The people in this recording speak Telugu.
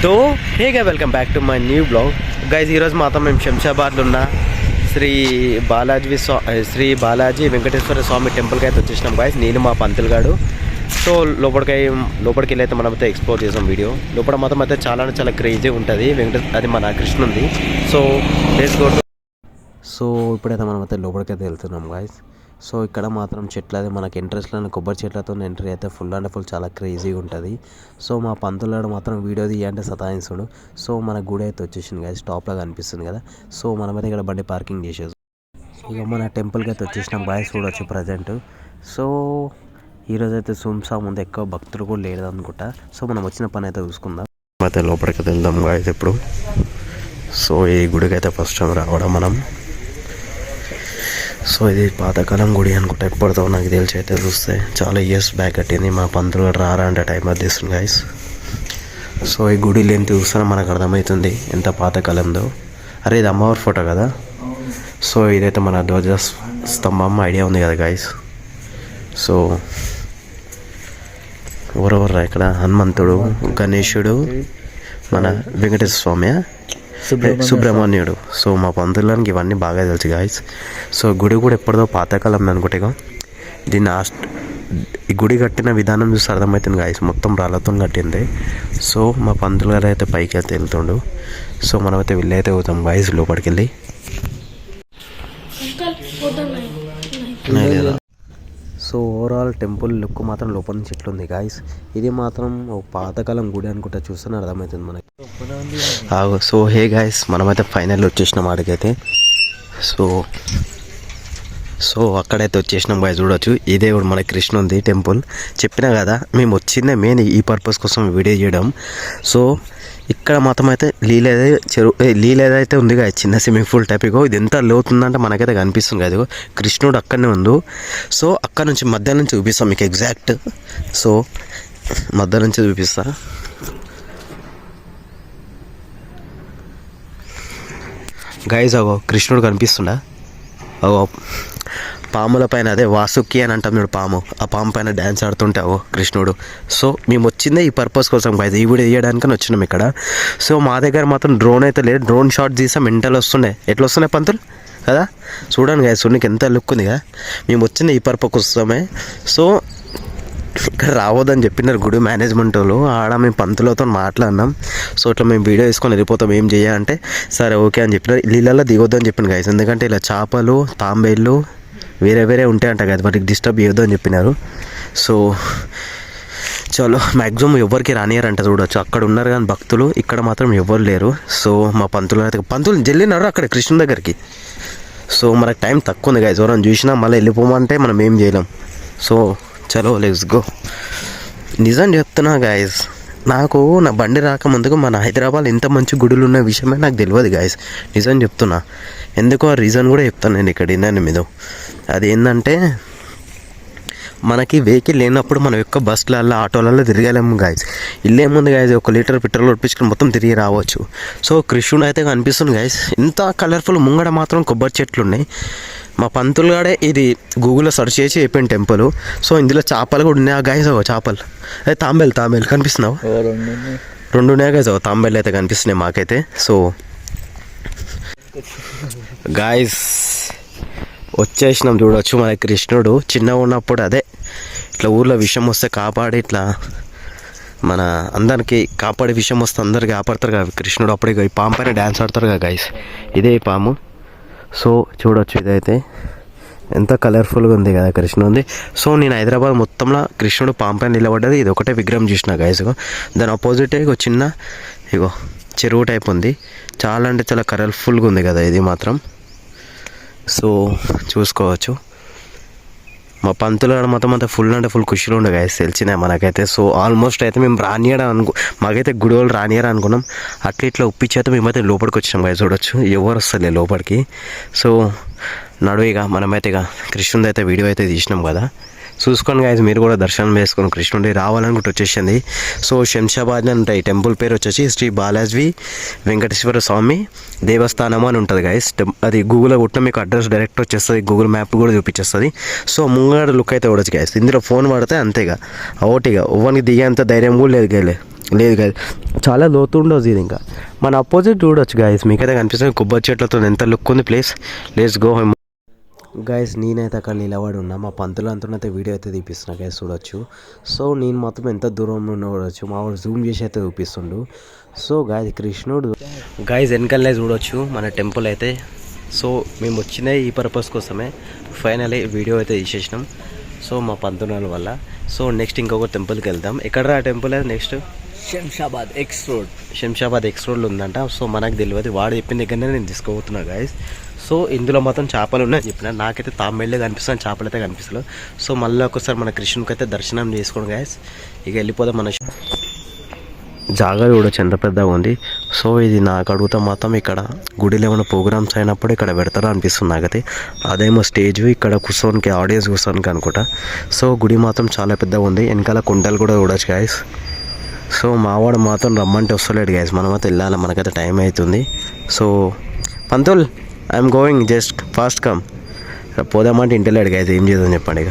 तो हेगा welcome back to my new blog guys ఈ రోజు మాత్రం మేము శంషాబాద్లో ఉన్న శ్రీ బాలాజీ వెంకటేశ్వర స్వామి టెంపుల్కి అయితే వచ్చేసినాం గాయస్. నేను మా పంతులు గాడు. సో లోపలికి వెళ్ళి అయితే మనమైతే ఎక్స్ప్లోర్ చేసాం వీడియో. లోపల మాత్రం అయితే చాలా క్రేజీ ఉంటుంది. అది మన కృష్ణుంది. So let's go. సో ఇప్పుడైతే మనమైతే లోపలికి అయితే వెళ్తున్నాం గాయస్. సో ఇక్కడ మాత్రం చెట్లది మనకి ఇంట్రెస్ట్లోని కొబ్బరి చెట్లతో ఎంట్రీ అయితే ఫుల్ అండ్ ఫుల్ చాలా క్రేజీగా ఉంటుంది. సో మా పంతులాడు మాత్రం వీడియో తీయంటే సతాయిస్తుడు. సో మన గుడి అయితే వచ్చేసింది కదా, స్టాప్లో కనిపిస్తుంది కదా. సో మనమైతే ఇక్కడ బండి పార్కింగ్ చేసేది. ఇక మన టెంపుల్కి అయితే వచ్చేసినాం బాయ్స్ చూడవచ్చు ప్రజెంట్. సో ఈరోజు అయితే సుంసా ముందు ఎక్కువ భక్తులు కూడా లేదు అనుకుంటా. సో మనం వచ్చిన పని అయితే చూసుకుందాం. అయితే లోపలికి వెళ్దాం బాయ్స్ ఇప్పుడు. సో ఈ గుడికి అయితే ఫస్ట్ టైం రావడం మనం. సో ఇది పాతకాలం గుడి అనుకుంటా, ఎప్పటితో నాకు తెలిసి అయితే చూస్తే చాలా ఇయర్స్ బ్యాక్ కట్టింది. మా పంతులు రారా అంటే టైం అర్థిస్తుంది గైస్. సో ఈ గుడి లేని చూస్తే మనకు అర్థమవుతుంది ఎంత పాతకాలంలో. అరే ఇది అమ్మవారి ఫోటో కదా. సో ఇదైతే మన ధ్వజ స్తంభం ఐడియా ఉంది కదా గైస్. సో ఎవరెవరు ఇక్కడ హనుమంతుడు, గణేశుడు, మన వెంకటేశ్వర స్వామి, సుబ్రహ్మణ్యుడు. సో మా పంతులానికి ఇవన్నీ బాగా తెలుసు గాయస్. సో గుడి కూడా ఎప్పటిదో పాతకాలం అనుకుంటే దీన్ని ఈ గుడి కట్టిన విధానం చూసి అర్థమవుతుంది గాయస్. మొత్తం రాళ్ళతో కట్టింది. సో మా పంతులు గారు అయితే పైకి అయితే వెళ్తుండు. సో మనమైతే వెళ్ళైతే పోతాం గాయస్ లోపలికి వెళ్ళి. సో ఓవరాల్ టెంపుల్ లుక్ మాత్రం లోపల నుంచి ఎట్లుంది గాయస్. ఇది మాత్రం పాతకాలం గుడి అనుకుంటా, చూస్తేనే అర్థమవుతుంది మనకి. సో హే గాయస్, మనమైతే ఫైనల్ వచ్చేసినాం ఆడికైతే. సో అక్కడైతే వచ్చేసినాం గాయస్. చూడవచ్చు ఇదే మన కృష్ణుంది టెంపుల్. చెప్పినా కదా మేము వచ్చిందే మెయిన్ ఈ పర్పస్ కోసం వీడియో చేయడం. సో ఇక్కడ మాత్రం అయితే నీళ్ళు ఏదైతే ఉంది కదా, చిన్న స్విమ్మింగ్ పూల్ టైప్. ఇది ఎంత లోతుందంటే మనకైతే కనిపిస్తుంది కదా, కృష్ణుడు అక్కడనే ఉంది. సో అక్కడ నుంచి మధ్య నుంచి చూపిస్తాం మీకు ఎగ్జాక్ట్. సో మధ్య నుంచి చూపిస్తా గైజ్. అగో కృష్ణుడు కనిపిస్తుండా, అగో పాముల పైన, అదే వాసుకి అని అంటాం చూడు పాము, ఆ పాము పైన డ్యాన్స్ ఆడుతుంటే అగో కృష్ణుడు. సో మేము వచ్చిందే ఈ పర్పస్ కోసం గైజ్, ఈ వీడియో తీయడానికని వచ్చినాం ఇక్కడ. సో మా దగ్గర మాత్రం డ్రోన్ అయితే లేదు. డ్రోన్ షాట్ తీసాం, మెంటల్ వస్తుండే. ఎట్లా వస్తున్నాయి పంతులు కదా, చూడండి గైజ్. చూడడానికి ఎంత లుక్ ఉంది కదా. మేము వచ్చిందే ఈ పర్పస్ కోసమే. సో ఇక్కడ రావద్దని చెప్పినారు గుడి మేనేజ్మెంట్ వాళ్ళు. ఆడ మేము పంతులతో మాట్లాడినాం. సో ఇట్లా మేము వీడియో వేసుకొని వెళ్ళిపోతాం, ఏం చేయాలంటే సరే ఓకే అని చెప్పినారు. నీళ్ళల్లో దిగొద్దని చెప్పిన గైస్, ఎందుకంటే ఇలా చేపలు, తాంబేళ్ళు వేరే ఉంటాయంట కదా, వాటికి డిస్టర్బ్ చేయొద్దు అని చెప్పినారు. సో చలో మ్యాక్సిమం ఎవరికి రానియారంట. చూడవచ్చు అక్కడ ఉన్నారు కానీ భక్తులు, ఇక్కడ మాత్రం ఎవరు లేరు. సో మా పంతులు జల్లినారు అక్కడ కృష్ణుని దగ్గరికి. సో మనకు టైం తక్కువ ఉంది గైస్, ఎవరైనా చూసినా మళ్ళీ వెళ్ళిపోమంటే మనం ఏం చేయలేం. సో చలో లెట్స్ గో. నిజం చెప్తున్నా గాయస్, నాకు నా బండి రాకముందుకు మన హైదరాబాద్ ఇంత మంచి గుడులు ఉన్న విషయమే నాకు తెలియదు గాయస్. నిజం చెప్తున్నా. ఎందుకో ఆ రీజన్ కూడా చెప్తాను నేను ఇక్కడ విన్నాను మీద. అది ఏంటంటే మనకి వెహికల్ లేనప్పుడు మనం ఎక్కువ బస్సులలో ఆటోలలో తిరగలేము గాయస్. ఇల్లేముంది గాయస్, 1 లీటర్ పెట్రోల్ కొట్టించుకొని మొత్తం తిరిగి రావచ్చు. సో కృష్ణుడు అయితే కనిపిస్తుంది గాయస్, ఇంత కలర్ఫుల్. ముంగడ మాత్రం కొబ్బరి చెట్లు ఉన్నాయి. మా పంతులుగాడే ఇది గూగుల్లో సెర్చ్ చేసి చెప్పిన టెంపుల్. సో ఇందులో చేపలు కూడా ఉన్నాయి గాయస్. చేపలు అదే తాంబేలు కనిపిస్తున్నావు, 2 ఉన్నాయి గాయస్. తాంబేలు అయితే కనిపిస్తున్నాయి మాకైతే. సో గాయస్ వచ్చేసినాం. చూడవచ్చు మన కృష్ణుడు చిన్నగా ఉన్నప్పుడు అదే ఇట్లా ఊర్లో విషయం వస్తే కాపాడి, ఇట్లా మన అందరికి కాపాడే విషయం వస్తే అందరికి కాపాడతారు కదా కృష్ణుడు. అప్పుడే ఈ పాము పైన డ్యాన్స్ ఆడతారు కదా గైస్, ఇదే పాము. సో చూడవచ్చు ఇదైతే ఎంత కలర్ఫుల్గా ఉంది కదా కృష్ణుడు. సో నేను హైదరాబాద్ మొత్తంలో కృష్ణుడు పాము పైన నిలబడ్డది ఇది ఒకటే విగ్రహం చూసిన గైస్. దాని ఆపోజిటే చిన్న చెరువు టైప్ ఉంది. చాలా అంటే చాలా కలర్ఫుల్గా ఉంది కదా ఇది మాత్రం. సో చూసుకోవచ్చు మా పంతులు మొత్తం అంతా ఫుల్ అంటే ఫుల్ ఖుషిలో ఉండే గాయస్, తెలిసినాయి మనకైతే. సో ఆల్మోస్ట్ అయితే మేము మాకైతే గుడి వాళ్ళు రానియరా అనుకున్నాం. అట్లా ఇట్లా ఒప్పించి అయితే మేమైతే లోపలికి వచ్చినాం గాయస్. చూడొచ్చు ఎవరు వస్తలే లోపలికి. సో నడువుగా మనమైతే ఇక కృష్ణుడి అయితే వీడియో అయితే తీసినాం కదా. చూసుకోండి గాయస్, మీరు కూడా దర్శనం చేసుకొని కృష్ణుడి రావాలనుకుంటూ వచ్చేసింది. సో శంషాబాద్ అంటే ఈ టెంపుల్ పేరు వచ్చేసి శ్రీ బాలాజీ వెంకటేశ్వర స్వామి దేవస్థానం అని ఉంటుంది గాయస్. అది గూగుల్లో కొట్టిన మీకు అడ్రస్ డైరెక్ట్ వచ్చేస్తుంది, గూగుల్ మ్యాప్ కూడా చూపించేస్తుంది. సో ముంగడ లుక్ అయితే చూడొచ్చు గాయస్. ఇందులో ఫోన్ వాడితే అంతేగా ఒకటిగా ఒవ్వనికి దిగేంత ధైర్యం కూడా లేదు గేలే. లేదు గాయస్, చాలా లోతు ఉండదు ఇది. ఇంకా మన అపోజిట్ చూడొచ్చు గాయస్, మీకైతే కనిపిస్తుంది కొబ్బరి చెట్లతో ఎంత లుక్ ఉంది place. Let's go home. Guys నేనైతే అక్కడ నిలబడి ఉన్నా, మా పంతులు అంతున్నైతే వీడియో అయితే తీపిస్తున్నా గైస్ చూడొచ్చు. సో నేను మొత్తం ఎంత దూరంలో ఉన్నా చూడొచ్చు, మా వాడు జూమ్ చేసి అయితే చూపిస్తుండు. సో గాయస్ కృష్ణుడు గైస్ వెనకాలనే చూడొచ్చు మన టెంపుల్ అయితే. సో మేము వచ్చిన ఈ పర్పస్ కోసమే ఫైనలీ వీడియో అయితే తీసేసినాం. సో మా పంతునాల వల్ల. సో నెక్స్ట్ ఇంకొక టెంపుల్కి వెళ్దాం. ఎక్కడ ఆ టెంపుల్ అయితే next Shamshabad X road. Shamshabad X రోడ్లో ఉందంట. సో మనకు తెలియదు, వాడు చెప్పిన దగ్గరనే నేను తీసుకోబోతున్నా గాయస్. సో ఇందులో మొత్తం చేపలు ఉన్నాయని చెప్పిన, నాకైతే తాంబేళ్ళే కనిపిస్తున్నాయి, చేపలు అయితే కనిపిస్తలేవు. సో మళ్ళీ ఒకసారి మన కృష్ణునికి అయితే దర్శనం చేసుకోండి గాయస్. ఇక వెళ్ళిపోదాం. మన జాగా కూడా చాలా పెద్దగా ఉంది. సో ఇది నాకు అడుగుతా మాత్రం ఇక్కడ గుడిలో ఏమైనా ప్రోగ్రామ్స్ అయినప్పుడు ఇక్కడ పెడతారా అనిపిస్తుంది నాకైతే. అదేమో స్టేజ్ ఇక్కడ కూర్చోనికి, ఆడియన్స్ కూర్చోనికి అనుకుంటా. సో గుడి మాత్రం చాలా పెద్దగా ఉంది, వెనకాల కుంటలు కూడా చూడొచ్చు గాయస్. సో మావాడు మాత్రం రమ్మంటే వస్తలేడు గాయస్, మనమైతే వెళ్ళాలి, మనకైతే టైం అవుతుంది. సో పంతుల్ I'm going, just fast come. పోదామంటే ఇంటలేడు గాయస్, ఏం చేద్దాం చెప్పండి ఇక.